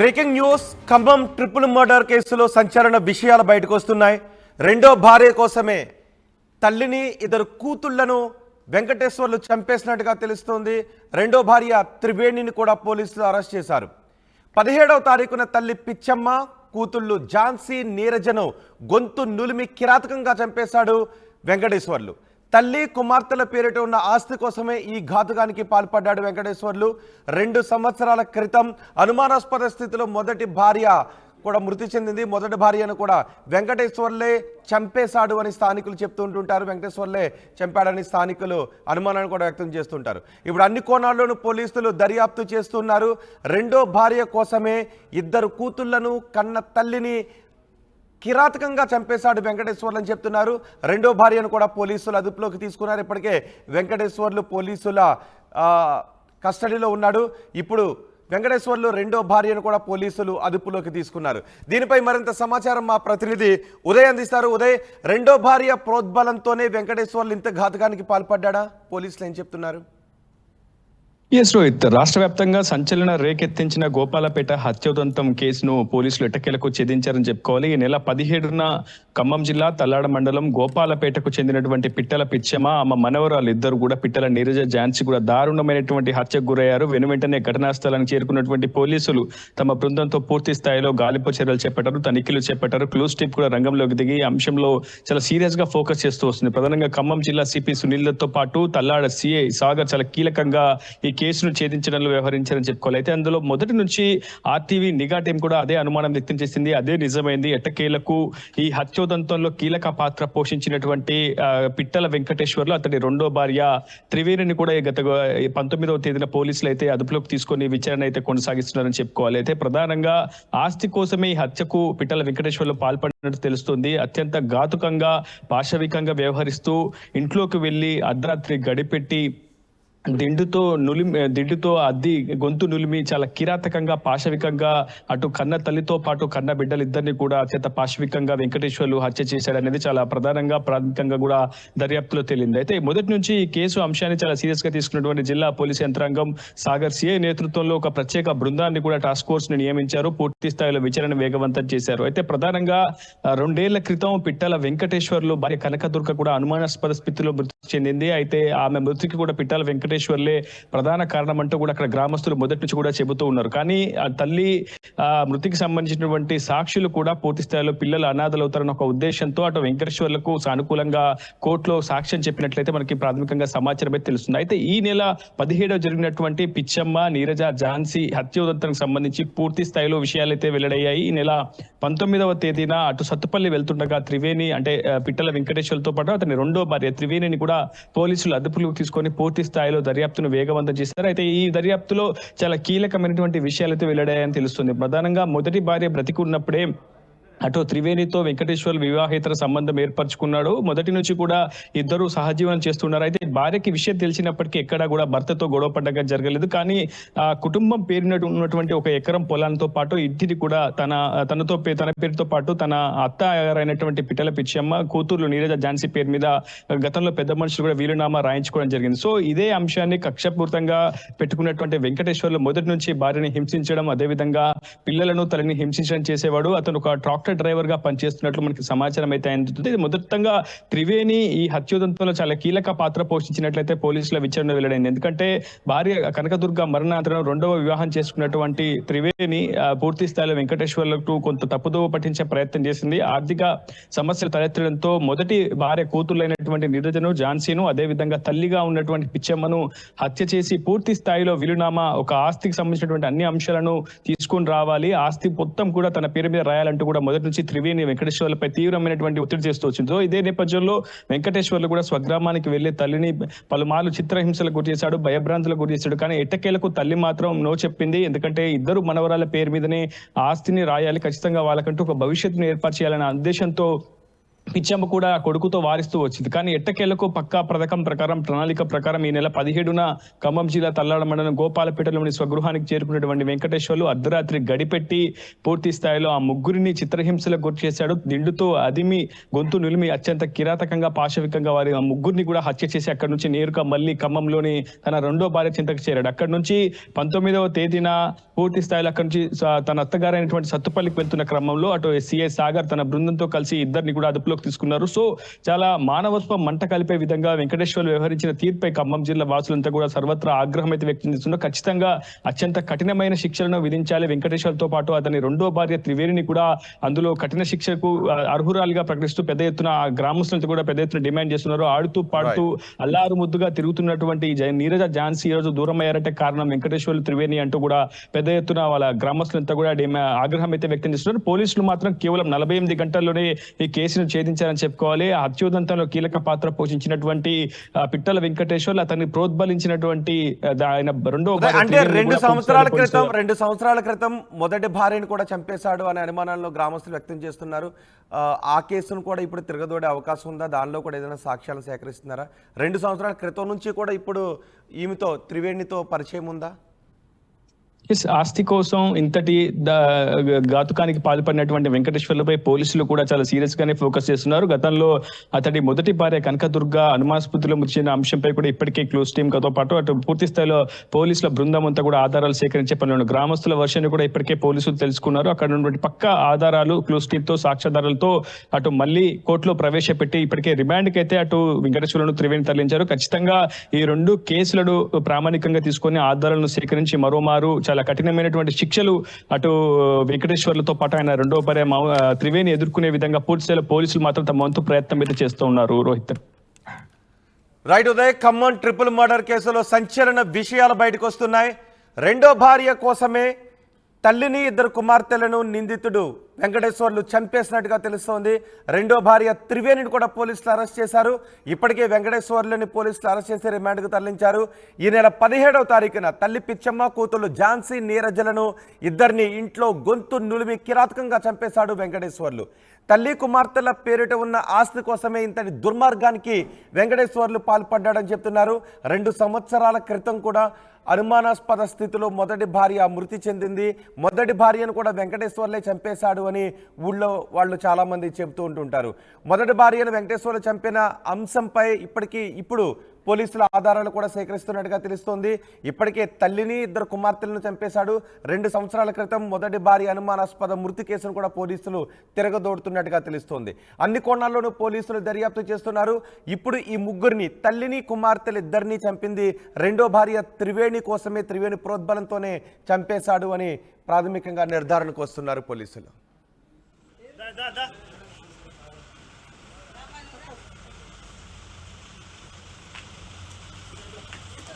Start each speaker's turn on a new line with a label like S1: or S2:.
S1: Breaking news. Khammam triple murder కేసులో సంచలన విషయాలు బయటకు వస్తున్నాయి. రెండో భార్య కోసమే తల్లిని ఇద్దరు కూతుళ్లను వెంకటేశ్వర్లు చంపేసినట్టుగా తెలుస్తోంది. రెండో భార్య త్రివేణిని కూడా పోలీసులు అరెస్ట్ చేశారు. 17వ తారీఖున తల్లి పిచ్చమ్మ, కూతుళ్ళు ఝాన్సీ, నీరజను గొంతు నులిమి కిరాతకంగా చంపేశాడు వెంకటేశ్వర్లు. తల్లి, కుమార్తెల పేరిట ఉన్న ఆస్తి కోసమే ఈ ఘాతుకానికి పాల్పడ్డాడు వెంకటేశ్వర్లు. 2 సంవత్సరాల క్రితం అనుమానాస్పద స్థితిలో మొదటి భార్య కూడా మృతి చెందింది. మొదటి భార్యను కూడా వెంకటేశ్వర్లే చంపేశాడు అని స్థానికులు చెప్తుంటుంటారు. వెంకటేశ్వర్లే చంపాడని స్థానికులు అనుమానాన్ని కూడా వ్యక్తం చేస్తుంటారు. ఇప్పుడు అన్ని కోణాల్లోనూ పోలీసులు దర్యాప్తు చేస్తున్నారు. రెండో భార్య కోసమే ఇద్దరు కూతుళ్లను కన్న తల్లిని కిరాతకంగా చంపేశాడు వెంకటేశ్వర్లు అని చెప్తున్నారు. రెండో భార్యను కూడా పోలీసులు అదుపులోకి తీసుకున్నారు. ఇప్పటికే వెంకటేశ్వర్లు పోలీసుల కస్టడీలో ఉన్నాడు. ఇప్పుడు వెంకటేశ్వర్లు రెండో భార్యను కూడా పోలీసులు అదుపులోకి తీసుకున్నారు. దీనిపై మరింత సమాచారం మా ప్రతినిధి ఉదయ్ అందిస్తారు. ఉదయ్, రెండో భార్య ప్రోద్బలంతోనే వెంకటేశ్వర్లు ఇంత ఘాతుకానికి పాల్పడ్డా? పోలీసులు ఏం చెప్తున్నారు?
S2: ఎస్ రోహిత్, రాష్ట్ర వ్యాప్తంగా సంచలన రేకెత్తించిన గోపాలపేట హత్యోదంతం కేసును పోలీసులు ఎట్టకేలకు ఛేదించారని చెప్పుకోవాలి. ఈ నెల 17న ఖమ్మం జిల్లా తల్లాడ మండలం గోపాలపేటకు చెందినటువంటి పిట్టల పిచ్చమ్మ, ఆమె మనవరాలు ఇద్దరు కూడా పిట్టల నీరజ, ఝాన్సీ కూడా దారుణమైనటువంటి హత్యకు గురయ్యారు. వెనువెంటనే ఘటనా స్థలానికి చేరుకున్నటువంటి పోలీసులు తమ బృందంతో పూర్తి స్థాయిలో గాలింపు చర్యలు చేపట్టారు, తనిఖీలు చేపట్టారు. క్లూస్ టీమ్ కూడా రంగంలోకి దిగి అంశంలో చాలా సీరియస్ గా ఫోకస్ చేస్తూ వస్తుంది. ప్రధానంగా ఖమ్మం జిల్లా సిపి సునీల్తో పాటు తల్లాడ సిఐ సాగర్ చాలా కీలకంగా ఈ కేసును ఛేదించడంలో వ్యవహరించారని చెప్పుకోవాలి. అయితే అందులో మొదటి నుంచి ఆర్టీవీ నిఘా టీం కూడా అదే అనుమానం వ్యక్తం చేసింది. అదే నిజమైంది. ఎట్టకేలకు ఈ హత్యోదంతంలో కీలక పాత్ర పోషించినటువంటి పిట్టల వెంకటేశ్వర్లు, అతడి రెండో భార్య త్రివేణిని కూడా గత 19వ తేదీన పోలీసులు అయితే అదుపులోకి తీసుకొని విచారణ అయితే కొనసాగిస్తున్నారని చెప్పుకోవాలి. అయితే ప్రధానంగా ఆస్తి కోసమే ఈ హత్యకు పిట్టల వెంకటేశ్వర్లు పాల్పడినట్టు తెలుస్తుంది. అత్యంత ఘాతుకంగా, పాశవికంగా వ్యవహరిస్తూ ఇంట్లోకి వెళ్లి అర్ధరాత్రి గడిపెట్టి దిండుతో అద్ది గొంతు నులిమి చాలా కిరాతకంగా, పాశవికంగా అటు కన్న తల్లితో పాటు కన్న బిడ్డలిద్దరిని కూడా అత్యంత పాశవికంగా వెంకటేశ్వర్లు హత్య చేశాడనేది చాలా ప్రాథమికంగా కూడా దర్యాప్తులో తేలింది. అయితే మొదటి నుంచి ఈ కేసు అంశాన్ని చాలా సీరియస్ గా తీసుకున్నటువంటి జిల్లా పోలీసు యంత్రాంగం సాగర్ సిఐ నేతృత్వంలో ఒక ప్రత్యేక బృందాన్ని కూడా టాస్క్ ఫోర్స్ ని నియమించారు. పూర్తి స్థాయిలో విచారణ వేగవంతం చేశారు. అయితే ప్రధానంగా 2 ఏళ్ల క్రితం పిట్టల వెంకటేశ్వర్లు భార్య కనకదుర్గ కూడా అనుమానాస్పద స్థితిలో మృతి చెందింది. అయితే ఆమె మృతికి కూడా పిట్టల వెంకటేశ్వర్లే ప్రధాన కారణం అంటూ కూడా అక్కడ గ్రామస్తులు మొదటి నుంచి కూడా చెబుతూ ఉన్నారు. కానీ ఆ తల్లి మృతికి సంబంధించినటువంటి సాక్షులు కూడా పూర్తి స్థాయిలో పిల్లలు అనాథలవుతారన్న ఒక ఉద్దేశంతో అటు వెంకటేశ్వర్లకు సానుకూలంగా కోర్టులో సాక్ష్యం చెప్పినట్లయితే మనకి ప్రాథమికంగా సమాచారం అయితే తెలుస్తుంది. అయితే ఈ నెల 17వ జరిగినటువంటి పిచ్చమ్మ, నీరజ, ఝాన్సీ హత్యోదంతానికి సంబంధించి పూర్తి స్థాయిలో విషయాలు అయితే వెల్లడయ్యాయి. ఈ నెల 19వ తేదీన అటు సత్తుపల్లి వెళ్తుండగా త్రివేణి అంటే పిట్టల వెంకటేశ్వర్లతో పాటు అతని రెండో భార్య త్రివేణిని కూడా పోలీసులు అదుపులోకి తీసుకొని పూర్తి స్థాయిలో దర్యాప్తును వేగవంతం చేశారు. అయితే ఈ దర్యాప్తులో చాలా కీలకమైనటువంటి విషయాలు అయితే వెల్లడాయని తెలుస్తుంది. ప్రధానంగా మొదటి భార్య బ్రతికి ఉన్నప్పుడే అటు త్రివేణితో వెంకటేశ్వర్లు వివాహేతర సంబంధం ఏర్పరచుకున్నాడు. మొదటి నుంచి కూడా ఇద్దరు సహజీవనం చేస్తున్నారు. అయితే భార్యకి విషయం తెలిసినప్పటికీ ఎక్కడా కూడా భర్తతో గొడవ పడ్డగా జరగలేదు. కానీ ఆ కుటుంబం పేరున ఉన్నటువంటి 1 ఎకరం పొలాలతో పాటు ఇంటిని కూడా తన పేరుతో పాటు తన అత్త అయినటువంటి పిట్టల పిచ్చమ్మ, కూతుర్లు నీరజ, ఝాన్సీ పేరు మీద గతంలో పెద్ద మనుషులు కూడా వీలునామా రాయించుకోవడం జరిగింది. సో ఇదే అంశాన్ని కక్షపూర్తంగా పెట్టుకున్నటువంటి వెంకటేశ్వర్లు మొదటి నుంచి భార్యని హింసించడం, అదేవిధంగా పిల్లలను తల్లిని హింసించడం చేసేవాడు. అతను ఒక ట్రాక్టర్ డ్రైవర్ గా పనిచేస్తున్నట్లు మనకి సమాచారం అయితే అందుతుంది. మొదటంగా త్రివేణి ఈ హత్యోదంతంలో చాలా కీలక పాత్ర పోషించినట్లయితే పోలీసుల విచారణ వెల్లడైంది. ఎందుకంటే భార్య కనకదుర్గ మరణానంతరం 2వ వివాహం చేసుకున్నటువంటి త్రివేణి పూర్తి స్థాయిలో వెంకటేశ్వర్లకు కొంత తప్పుదోవ పట్టించే ప్రయత్నం చేసింది. ఆర్థిక సమస్యలు తలెత్తడంతో మొదటి భార్య కూతుర్లైనటువంటి నీరజను, ఝాన్సీను, అదేవిధంగా తల్లిగా ఉన్నటువంటి పిచ్చమ్మను హత్య చేసి పూర్తి స్థాయిలో వీలునామా, ఒక ఆస్తికి సంబంధించినటువంటి అన్ని అంశాలను తీసుకొని రావాలి, ఆస్తి మొత్తం కూడా తన పేరు మీద రాయాలంటూ కూడా మొదటి నుంచి త్రివేణి వెంకటేశ్వర్లపై తీవ్రమైనటువంటి ఒత్తిడి చేస్తూ వచ్చింది. ఇదే నేపథ్యంలో వెంకటేశ్వర్లు కూడా స్వగ్రామానికి వెళ్లి తల్లిని పలుమార్లు చిత్రహింసలకు గురి చేశాడు, భయభ్రాంతులకు గురి చేశాడు. కానీ ఎట్టకేలకు తల్లి మాత్రం నో చెప్పింది. ఎందుకంటే ఇద్దరు మనవరాల పేరు మీదనే ఆస్తిని రాయాలి, ఖచ్చితంగా వాళ్ళకంటూ ఒక భవిష్యత్తును ఏర్పాటు చేయాలనే ఉద్దేశంతో పిచ్చమ్మ కూడా కొడుకుతో వారిస్తూ వచ్చింది. కానీ ఎట్టకేలకు పక్కా పథకం ప్రకారం, ప్రణాళిక ప్రకారం ఈ నెల 17న ఖమ్మం జిల్లా తల్లాడ మండలం గోపాలపేటలోని స్వగృహానికి చేరుకున్నటువంటి వెంకటేశ్వర్లు అర్ధరాత్రి గడిపెట్టి పూర్తి స్థాయిలో ఆ ముగ్గురిని చిత్రహింసలకు గురి చేశాడు. దిండుతో అదిమి, గొంతు నులిమి అత్యంత కిరాతకంగా, పాశవికంగా వారి ఆ ముగ్గురిని కూడా హత్య చేసి అక్కడి నుంచి నేరుగా మళ్ళీ ఖమ్మంలోని తన రెండో భార్య చింతకు చేరాడు. అక్కడి నుంచి 19వ తేదీన పూర్తి స్థాయిలో అక్కడి నుంచి తన అత్తగారైనటువంటి సత్తుపల్లికి వెళ్తున్న క్రమంలో అటు సిఐ సాగర్ తన బృందంతో కలిసి ఇద్దరిని కూడా అదుపులోకి తీసుకున్నారు. సో చాలా మానవత్వం మంట కలిపే విధంగా వెంకటేశ్వర్లు వ్యవహరించిన తీర్పై ఖమ్మం జిల్లా వాసులంతా కూడా సర్వత్రా ఆగ్రహం అయితే వ్యక్తం చేస్తున్నారు. ఖచ్చితంగా అత్యంత కఠినమైన శిక్షలను విధించాలి. వెంకటేశ్వర్తో పాటు అతని రెండో భార్య త్రివేణిని కూడా అందులో కఠిన శిక్షకు అర్హురాలిగా ప్రకటిస్తూ పెద్ద ఎత్తున గ్రామస్తులతో కూడా పెద్ద ఎత్తున డిమాండ్ చేస్తున్నారు. ఆడుతూ పాడుతూ అల్లారు ముద్దుగా తిరుగుతున్నటువంటి నీరజ ఝాన్సీ ఈ రోజు దూరం అయ్యారంటే కారణం వెంకటేశ్వర్లు త్రివేణి అంటూ కూడా పెద్ద ఎత్తున వాళ్ళ గ్రామస్తులంతా కూడా ఆగ్రహం అయితే వ్యక్తం చేస్తున్నారు. పోలీసులు మాత్రం కేవలం 48 గంటల్లోనే ఈ కేసును ఛేదించారని చెప్పుకోవాలి. ఆ హత్యోదంతంలో కీలక పాత్ర పోషించినటువంటి పిట్టల వెంకటేశ్వర్లు అతన్ని ప్రోద్బలించినటువంటి ఆయన రెండో
S1: అంటే 2 సంవత్సరాల క్రితం మొదటి భార్యను కూడా చంపేశాడు అనే అనుమానాలను గ్రామస్తులు వ్యక్తం చేస్తున్నారు. ఆ కేసును కూడా ఇప్పుడు తిరగదోడే అవకాశం ఉందా? దానిలో కూడా ఏదైనా సాక్ష్యాలు సేకరిస్తున్నారా? 2 సంవత్సరాల క్రితం నుంచి కూడా ఇప్పుడు ఈమెతో త్రివేణితో పరిచయం ఉందా?
S2: ఆస్తి కోసం ఇంతటి ఘాతుకానికి పాల్పడినటువంటి వెంకటేశ్వర్లపై పోలీసులు కూడా చాలా సీరియస్ గానే ఫోకస్ చేస్తున్నారు. గతంలో అతడి మొదటి భార్య కనకదుర్గ అనుమానాస్పదలో మృతి చెందిన అంశంపై కూడా ఇప్పటికే క్లోజ్ టీమ్ తో పాటు అటు పూర్తి స్థాయిలో పోలీసుల బృందం అంతా కూడా ఆధారాలు సేకరించే పనిలో గ్రామస్తుల వర్షాన్ని కూడా ఇప్పటికే పోలీసులు తెలుసుకున్నారు. అక్కడ ఉన్నటువంటి పక్కా ఆధారాలు క్లోజ్ టీమ్ తో సాక్ష్యాధారాలతో అటు మళ్ళీ కోర్టులో ప్రవేశపెట్టి ఇప్పటికే రిమాండ్ కి అయితే అటు వెంకటేశ్వర్లను త్రివేణి తరలించారు. ఖచ్చితంగా ఈ 2 కేసులను ప్రామాణికంగా తీసుకొని ఆధారాలను సేకరించి మరోమారు చాలా కఠినమైనటువంటి శిక్షలు అటు వెంకటేశ్వర్లతో పాటు ఆయన రెండో భార్య త్రివేణి ఎదుర్కొనే విధంగా పూర్తి స్థాయిలో పోలీసులు మాత్రం తమ వంతు ప్రయత్నం అయితే చేస్తూ ఉన్నారు. Rohit
S1: right Uday, Khammam triple murder కేసులో సంచలన విషయాలు బయటకు వస్తున్నాయి. రెండో భార్య కోసమే తల్లిని, 2 కుమార్తెలను నిందితుడు వెంకటేశ్వర్లు చంపేసినట్టుగా తెలుస్తోంది. రెండో భార్య త్రివేణిని కూడా పోలీసులు అరెస్ట్ చేశారు. ఇప్పటికే వెంకటేశ్వర్లని పోలీసులు అరెస్ట్ చేసి రిమాండ్కు తరలించారు. ఈ నెల 17వ తారీఖున తల్లి పిచ్చమ్మ, కూతుళ్ళు ఝాన్సీ, నీరజలను ఇద్దరిని ఇంట్లో గొంతు నులిమి కిరాతకంగా చంపేశాడు వెంకటేశ్వర్లు. తల్లి, కుమార్తెల పేరిట ఉన్న ఆస్తి కోసమే ఇంతటి దుర్మార్గానికి వెంకటేశ్వర్లు పాల్పడ్డాడని చెప్తున్నారు. 2 సంవత్సరాల క్రితం కూడా అనుమానాస్పద స్థితిలో మొదటి భార్య మృతి చెందింది. మొదటి భార్యను కూడా వెంకటేశ్వర్లే చంపేశాడు అని ఊళ్ళో వాళ్ళు చాలామంది చెబుతూ ఉంటుంటారు. మొదటి భార్యను వెంకటేశ్వర్లు చంపిన అంశంపై ఇప్పుడు పోలీసుల ఆధారాలు కూడా సేకరిస్తున్నట్టుగా తెలుస్తోంది. ఇప్పటికే తల్లిని, 2 కుమార్తెలను చంపేశాడు. 2 సంవత్సరాల క్రితం మొదటి భార్య అనుమానాస్పద మృతి కేసును కూడా పోలీసులు తిరగదోడుతున్నట్టుగా తెలుస్తోంది. అన్ని కోణాల్లోనూ పోలీసులు దర్యాప్తు చేస్తున్నారు. ఇప్పుడు ఈ ముగ్గురిని, తల్లిని, కుమార్తెలు ఇద్దరిని చంపింది రెండో భార్య త్రివేణి కోసమే, త్రివేణి ప్రోద్బలంతోనే చంపేశాడు అని ప్రాథమికంగా నిర్ధారణకు వస్తున్నారు పోలీసులు.